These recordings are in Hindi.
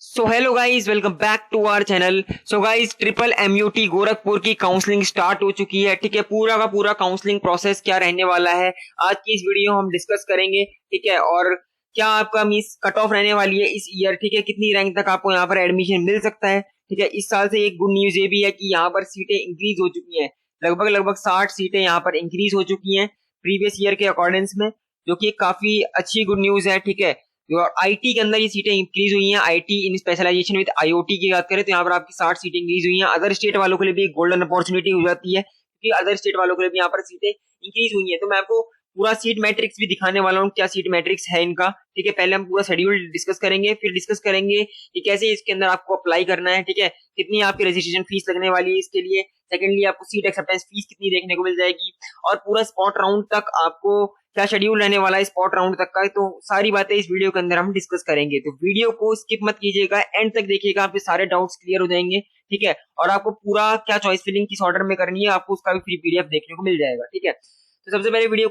So hello guys, welcome back to our channel. So guys, triple MUT Gorakhpur की काउंसलिंग स्टार्ट हो चुकी है। ठीक है, पूरा का पूरा काउंसलिंग प्रोसेस क्या रहने वाला है आज की इस वीडियो हम डिस्कस करेंगे। ठीक है, और क्या आपका मींस कट ऑफ रहने वाली है इस ईयर। ठीक है, कितनी रैंक तक आपको यहाँ पर एडमिशन मिल सकता है। ठीक है, इस साल से एक गुड न्यूज ये भी है कि यहाँ पर सीटें इंक्रीज हो चुकी हैं। लगभग लगभग 60 सीटें यहाँ पर इंक्रीज हो चुकी हैं प्रीवियस ईयर के अकॉर्डिंग्स में, जो कि काफी अच्छी गुड न्यूज है। ठीक है, जो आईटी के अंदर ये सीटें इंक्रीज हुई हैं, IT in specialization with IoT की बात करें तो यहाँ पर आपकी 60 सीटें इंक्रीज हुई हैं। अदर स्टेट वालों के लिए भी एक गोल्डन अपॉर्चुनिटी हो जाती है, क्योंकि अदर स्टेट वालों के लिए भी यहाँ पर सीटें इंक्रीज हुई हैं। तो मैं आपको पूरा सीट मैट्रिक्स भी दिखाने वाला हूँ, क्या सीट मैट्रिक्स है इनका। ठीक है, पहले हम पूरा शेड्यूल डिस्कस करेंगे, फिर डिस्कस करेंगे कि कैसे इसके अंदर आपको अप्लाई करना है। ठीक है, कितनी आपकी रजिस्ट्रेशन फीस लगने वाली है इसके लिए। सेकेंडली, आपको सीट एक्सेप्टेंस फीस कितनी देखने को मिल जाएगी, और पूरा स्पॉट राउंड तक आपको क्या शेड्यूल रहने वाला है स्पॉट राउंड तक का। तो सारी बातें इस वीडियो के अंदर हम डिस्कस करेंगे, तो वीडियो को स्किप मत कीजिएगा, एंड तक देखिएगा, आपके सारे डाउट्स क्लियर हो जाएंगे। ठीक है, और आपको पूरा क्या चॉइस फिलिंग किस ऑर्डर में करनी है आपको उसका भी फ्री पीडीएफ देखने को मिल जाएगा। ठीक है, तो सबसे पहले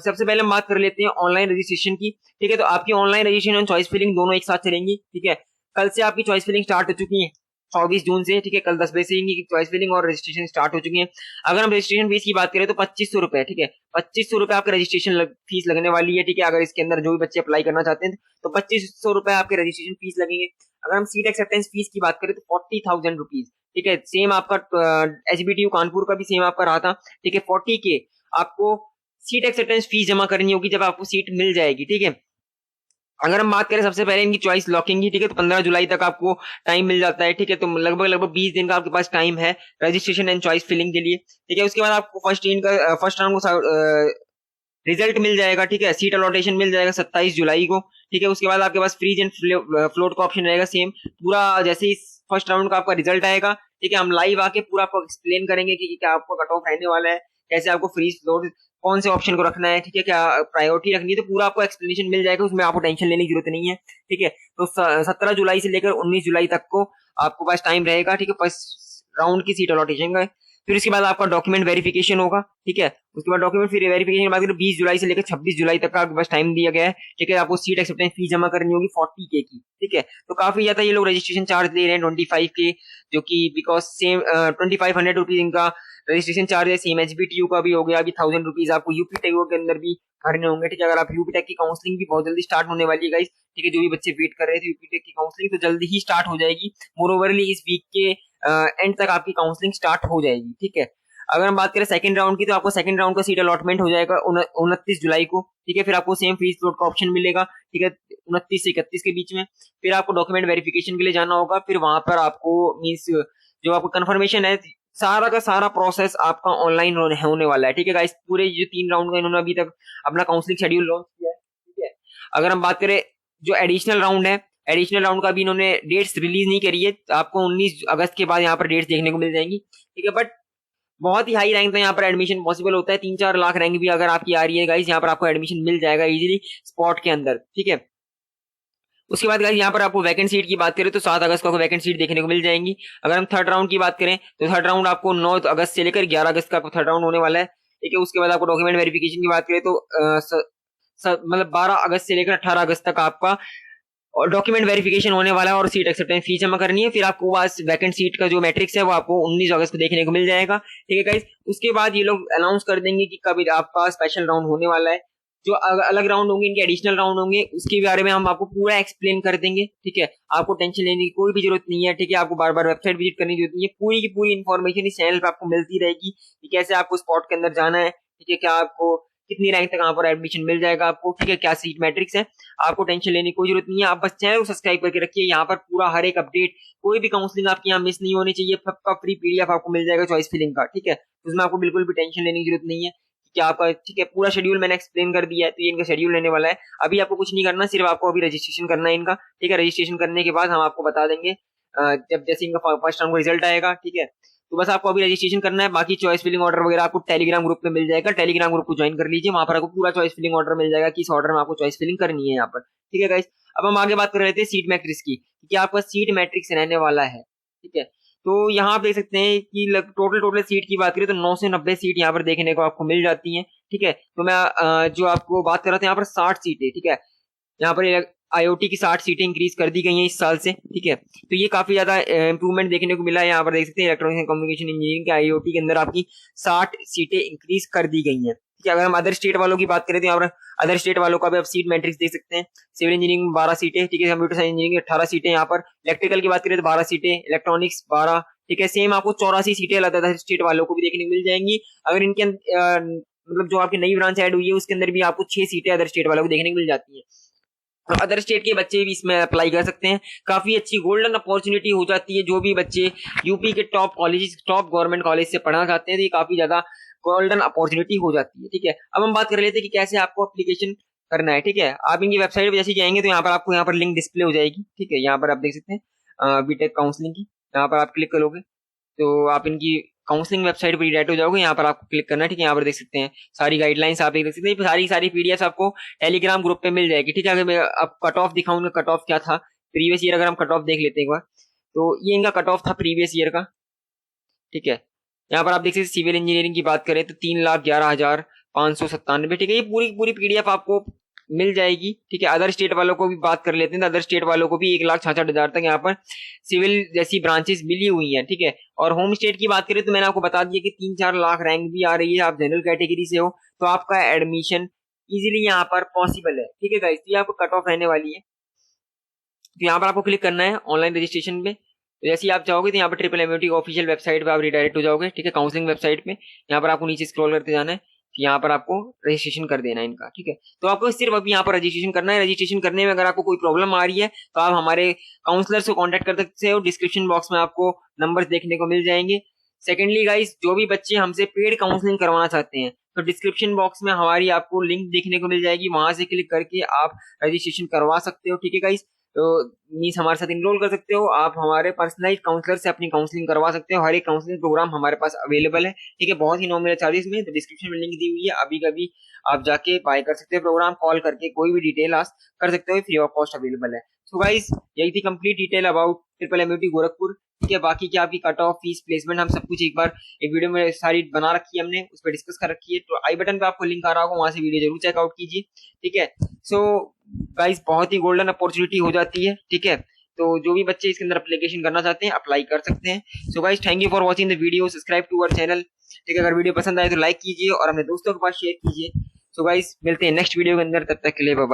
सबसे पहले हम बात कर लेते हैं ऑनलाइन रजिस्ट्रेशन की। ठीक है, तो आपकी ऑनलाइन रजिस्ट्रेशन और चॉइस फिलिंग दोनों एक साथ चलेंगी। ठीक है, कल से आपकी चॉइस फिलिंग स्टार्ट हो चुकी है 24 जून से। ठीक है, कल 10 बजे से इनकी चॉइस फिलिंग और रजिस्ट्रेशन स्टार्ट हो चुकी है। अगर हम रजिस्ट्रेशन फीस की बात करें तो 2500 रुपए। ठीक है, 2500 रुपए आपके रजिस्ट्रेशन फीस लगने वाली है। ठीक है, अगर इसके अंदर जो भी बच्चे अप्लाई करना चाहते हैं तो 2500 रुपए आपके रजिस्ट्रेशन फीस लगेंगे। अगर हम सीट एक्सेप्टेंस फीस की बात करें तो 40,000 रुपीज। ठीक है, सेम आपका एचबीटीयू कानपुर का भी सेम आपका रहा था। ठीक है, 40 के आपको सीट एक्सेप्टेंस फीस जमा करनी होगी जब आपको सीट मिल जाएगी। ठीक है, अगर हम बात करें सबसे पहले इनकी चॉइस लॉकिंग की। ठीक है, तो 15 जुलाई तक आपको टाइम मिल जाता है। ठीक है, तो लगभग लगभग 20 दिन का आपके पास टाइम है रजिस्ट्रेशन एंड चॉइस फिलिंग के लिए। ठीक है, उसके बाद आपको फर्स्ट राउंड को रिजल्ट मिल जाएगा। ठीक है, सीट अलॉटेशन मिल जाएगा 27 जुलाई को। ठीक है, उसके बाद आपके पास फ्रीज एंड फ्लोट का ऑप्शन रहेगा सेम पूरा जैसे ही फर्स्ट राउंड का आपका रिजल्ट आएगा। ठीक है, हम लाइव आके पूरा आपको एक्सप्लेन करेंगे कि क्या आपको कट ऑफ रहने वाला है, कैसे आपको फ्रीज फ्लोट कौन से ऑप्शन को रखना है। ठीक है, क्या प्रायोरिटी रखनी है, तो पूरा आपको एक्सप्लेनेशन मिल जाएगा, उसमें आपको टेंशन लेने की जरूरत नहीं है। ठीक है, तो 17 जुलाई से लेकर 19 जुलाई तक को आपको पास टाइम रहेगा। ठीक है, फर्स्ट राउंड की सीट अलॉटेशन का। फिर उसके बाद आपका डॉक्यूमेंट वेरिफिकेशन होगा। ठीक है, उसके बाद डॉक्यूमेंट फिर वेरिफिकेशन के बाद 20 जुलाई से लेकर 26 जुलाई तक का आपके पास टाइम दिया गया है। ठीक है, आपको सीट एक्सेप्टेंस फीस जमा करनी होगी 40K की। ठीक है, तो काफी ज्यादा ये लोग रजिस्ट्रेशन चार्ज ले रहे हैं 25K, जो कि बिकॉज सेम 2500 रुपीज इनका रजिस्ट्रेशन चार्ज है। सेम एचबीटीयू का भी हो गया, अभी 1000 रुपीज आपको यूपी टेक के अंदर भी भरने होंगे। ठीक है, अगर आप यूपी टेक की काउंसलिंग भी बहुत जल्दी स्टार्ट होने वाली है गाइस। ठीक है, जो भी बच्चे वेट कर रहे थे यूपी टेक की काउंसलिंग तो जल्दी ही स्टार्ट हो जाएगी। मोरोवरली इस वीक के एंड तक आपकी काउंसलिंग स्टार्ट हो जाएगी। ठीक है, अगर हम बात करें सेकंड राउंड की तो आपको सेकंड राउंड का सीट अलॉटमेंट हो जाएगा 29 जुलाई को। ठीक है, फिर आपको सेम फ्री स्लॉट का ऑप्शन मिलेगा। ठीक है, 29 से 31 के बीच में। फिर आपको डॉक्यूमेंट वेरिफिकेशन के लिए जाना होगा, फिर वहां पर आपको मींस जो आपको कंफर्मेशन है, सारा का सारा प्रोसेस आपका ऑनलाइन होने वाला है। ठीक है गाइस, पूरे जो 3 राउंड का इन्होंने अभी तक अपना काउंसलिंग शेड्यूल लॉन्च किया है। ठीक है, अगर हम बात करें जो एडिशनल राउंड है, एडिशनल राउंड का भी इन्होंने डेट्स रिलीज नहीं करी है, आपको 19 अगस्त के बाद यहाँ पर डेट्स देखने को मिल जाएंगी। ठीक है, बट बहुत ही हाई रैंक में यहाँ पर एडमिशन पॉसिबल होता है। 3-4 लाख रैंक भी अगर आपकी आ रही है गाइस, यहाँ पर आपको एडमिशन मिल जाएगा इजीली स्पॉट के अंदर। ठीक है, उसके बाद गाइस यहाँ पर आपको वैकेंट सीट की बात करें तो 7 अगस्त को आपको वैकेंट सीट देखने को मिल जाएंगी। अगर हम थर्ड राउंड की बात करें तो थर्ड राउंड आपको 9 अगस्त से लेकर 11 अगस्त का थर्ड राउंड होने वाला है। ठीक है, उसके बाद आपको डॉक्यूमेंट वेरिफिकेशन की बात करें तो मतलब 12 अगस्त से लेकर 18 अगस्त तक आपका और डॉक्यूमेंट वेरिफिकेशन होने वाला है और सीट एक्सेप्टेंस फीस जमा करनी है। फिर आपको बस वैकेंट सीट का जो मैट्रिक्स है वो आपको 19 अगस्त को देखने को मिल जाएगा। ठीक है गाइस, उसके बाद ये लोग अनाउंस कर देंगे कि कब आपका स्पेशल राउंड होने वाला है। जो अलग राउंड होंगे, इनके एडिशनल राउंड होंगे, उसके बारे में हम आपको पूरा एक्सप्लेन कर देंगे। ठीक है, आपको टेंशन लेने की कोई भी जरूरत नहीं है। ठीक है, आपको बार बार वेबसाइट विजिट करने की जरूरत नहीं है, पूरी की पूरी इन्फॉर्मेशन इस चैनल पर आपको मिलती रहेगी कि कैसे आपको स्पॉट के अंदर जाना है। ठीक है, क्या आपको कितनी रैंक तक यहाँ पर एडमिशन मिल जाएगा आपको। ठीक है, क्या सीट मैट्रिक्स है, आपको टेंशन लेने की कोई जरूरत नहीं है। आप बस चैनल को सब्सक्राइब करके रखिए, यहाँ पर पूरा हर एक अपडेट, कोई भी काउंसलिंग आपकी यहाँ मिस नहीं होनी चाहिए। सबका फ्री पीडीएफ आपको मिल जाएगा चॉइस फिलिंग का। ठीक है, उसमें आपको बिल्कुल भी टेंशन लेने की जरूरत नहीं है क्या आपका। ठीक है, पूरा शेड्यूल मैंने एक्सप्लेन कर दिया है, तो ये इनका शेड्यूल लेने वाला है। अभी आपको कुछ नहीं करना, सिर्फ आपको अभी रजिस्ट्रेशन करना है इनका। ठीक है, रजिस्ट्रेशन करने के बाद हम आपको बता देंगे जब जैसे इनका फर्स्ट राउंड का रिजल्ट आएगा। ठीक है, तो बस आपको अभी रजिस्ट्रेशन करना है, बाकी चॉइस फिलिंग ऑर्डर वगैरह आपको टेलीग्राम ग्रुप में मिल जाएगा। टेलीग्राम ग्रुप को ज्वाइन कर लीजिए, वहां पर आपको पूरा चॉइस फिलिंग ऑर्डर मिल जाएगा कि इस ऑर्डर में आपको चॉइस फिलिंग करनी है यहाँ पर। ठीक है गाइस, अब हम आगे बात कर रहे थे सीट मैट्रिक्स की, कि आपका सीट मैट्रिक्स रहने वाला है। ठीक है, तो यहाँ आप देख सकते हैं कि टोटल सीट की बात करें तो 9 से 90 सीट यहाँ पर देखने को आपको मिल जाती हैं। ठीक है, तो मैं जो आपको बात कर रहा था यहाँ पर 60 सीटें। ठीक है, यहाँ पर आईओटी की 60 सीटें इंक्रीज कर दी गई हैं इस साल से, ठीक है। तो ये काफी ज्यादा इंप्रूवमेंट देखने को मिला है। यहाँ पर देख सकते हैं इलेक्ट्रॉनिक्स एंड कम्युनिकेशन इंजीनियरिंग के आईओटी के अंदर आपकी 60 सीटें इंक्रीज कर दी गई हैं, ठीक है। अगर हम अदर स्टेट वालों की बात करें तो यहाँ पर अदर स्टेट वालों का भी आप सीट मैट्रिक्स देख सकते हैं। सिविल इंजीनियरिंग में 12 सीटें, ठीक है। कंप्यूटर साइंस इंजीनियरिंग 18 सीटें, यहाँ पर इलेक्ट्रिकल की बात करें तो 12 सीटें, इलेक्ट्रॉनिक्स 12, ठीक है। सेम आपको 84 सीटें अदर स्टेट वालों को भी देखने को मिल जाएंगी। अगर इनके मतलब जो आपकी नई ब्रांच ऐड हुई है उसके अंदर भी आपको 6 सीटें अदर स्टेट वालों को देखने को मिल जाती है। तो अदर स्टेट के बच्चे भी इसमें अप्लाई कर सकते हैं। काफी अच्छी गोल्डन अपॉर्चुनिटी हो जाती है। जो भी बच्चे यूपी के top college, top government college से पढ़ना चाहते हैं तो ये काफी ज्यादा गोल्डन अपॉर्चुनिटी हो जाती है, ठीक है। अब हम बात कर लेते हैं कि कैसे आपको एप्लीकेशन करना है, ठीक है। आप इनकी वेबसाइट पर जैसे जाएंगे तो यहाँ पर आपको यहाँ पर लिंक डिस्प्ले हो जाएगी, ठीक है। यहाँ पर आप देख सकते हैं बीटेक काउंसलिंग की, यहाँ पर आप क्लिक करोगे तो आप इनकी काउंसलिंग वेबसाइट पर डायरेक्ट हो जाओगे। यहाँ पर आपको क्लिक करना है, ठीक है। यहाँ पर देख सकते हैं सारी गाइडलाइंस आप देख सकते हैं। सारी पीडीएफ आपको टेलीग्राम ग्रुप पे मिल जाएगी, ठीक है। अगर मैं अब कट ऑफ दिखाऊंगा, कट ऑफ क्या था प्रीवियस ईयर, अगर हम कट ऑफ देख लेते हैं एक बार, तो ये इनका कट ऑफ था प्रीवियस ईयर का, ठीक है। यहाँ पर आप देख सकते हैं सिविल इंजीनियरिंग की बात करें तो 3,11,597, ठीक है। ये पूरी पीडीएफ आपको मिल जाएगी, ठीक है। अदर स्टेट वालों को भी बात कर लेते हैं तो अदर स्टेट वालों को भी 1,66,000 तक यहाँ पर सिविल जैसी ब्रांचेस मिली हुई हैं, ठीक है। और होम स्टेट की बात करें तो मैंने आपको बता दिया कि 3-4 लाख रैंक भी आ रही है। आप जनरल कैटेगरी से हो तो आपका एडमिशन इजीली यहाँ पर पॉसिबल है, ठीक है गाइस। तो आपको कट ऑफ रहने वाली है। तो यहाँ पर आपको क्लिक करना है ऑनलाइन रजिस्ट्रेशन पे। तो जैसे ही आप जाओगे तो यहाँ पर ट्रिपल एमयूटी ऑफिशियल वेबसाइट पे आप रिडायरेक्ट हो जाओगे, ठीक है, काउंसलिंग वेबसाइट पे। यहाँ पर आपको नीचे स्क्रॉल करते जाना है, यहाँ पर आपको रजिस्ट्रेशन कर देना है इनका, ठीक है। तो आपको सिर्फ अभी यहाँ पर रजिस्ट्रेशन करना है। रजिस्ट्रेशन करने में अगर आपको कोई प्रॉब्लम आ रही है तो आप हमारे काउंसलर से कांटेक्ट कर सकते हो। डिस्क्रिप्शन बॉक्स में आपको नंबर्स देखने को मिल जाएंगे। सेकेंडली गाइस, जो भी बच्चे हमसे पेड काउंसलिंग करवाना चाहते हैं तो डिस्क्रिप्शन बॉक्स में हमारी आपको लिंक देखने को मिल जाएगी, वहां से क्लिक करके आप रजिस्ट्रेशन करवा सकते हो, ठीक है गाइस। तो मीन्स हमारे साथ इनरोल कर सकते हो। आप हमारे पर्सनलाइज काउंसलर से अपनी काउंसलिंग करवा सकते हो। हर एक काउंसलिंग प्रोग्राम हमारे पास अवेलेबल है, ठीक है, बहुत ही नॉमिनल चार्जेस में। तो डिस्क्रिप्शन में लिंक दी हुई है, अभी कभी आप जाके बाय कर सकते हो प्रोग्राम, कॉल करके कोई भी डिटेल आस्क कर सकते हो, फ्री ऑफ कॉस्ट अवेलेबल है। सो गाइस, यही थी complete detail about triple MUT Gorakhpur, ठीक है। बाकी क्या आपकी कट ऑफ, फीस, प्लेसमेंट, हम सब कुछ एक बार एक वीडियो में सारी बना रखी है हमने, उस पर डिस्कस कर रखी है। तो आई बटन पे आपको लिंक आ रहा होगा, वहां से वीडियो जरूर चेकआउट कीजिए, ठीक है। सो गाइस, बहुत ही गोल्डन अपॉर्चुनिटी हो जाती है, ठीक है। तो जो भी बच्चे इसके अंदर एप्लीकेशन करना चाहते हैं अप्लाई कर सकते हैं। So guys, thank you for watching the video, subscribe to our channel, ठीक है। अगर वीडियो पसंद आए तो लाइक कीजिए और अपने दोस्तों के पास शेयर कीजिए। सो गाइस, मिलते हैं नेक्स्ट वीडियो के अंदर, तब तक के लिए बाय बाय।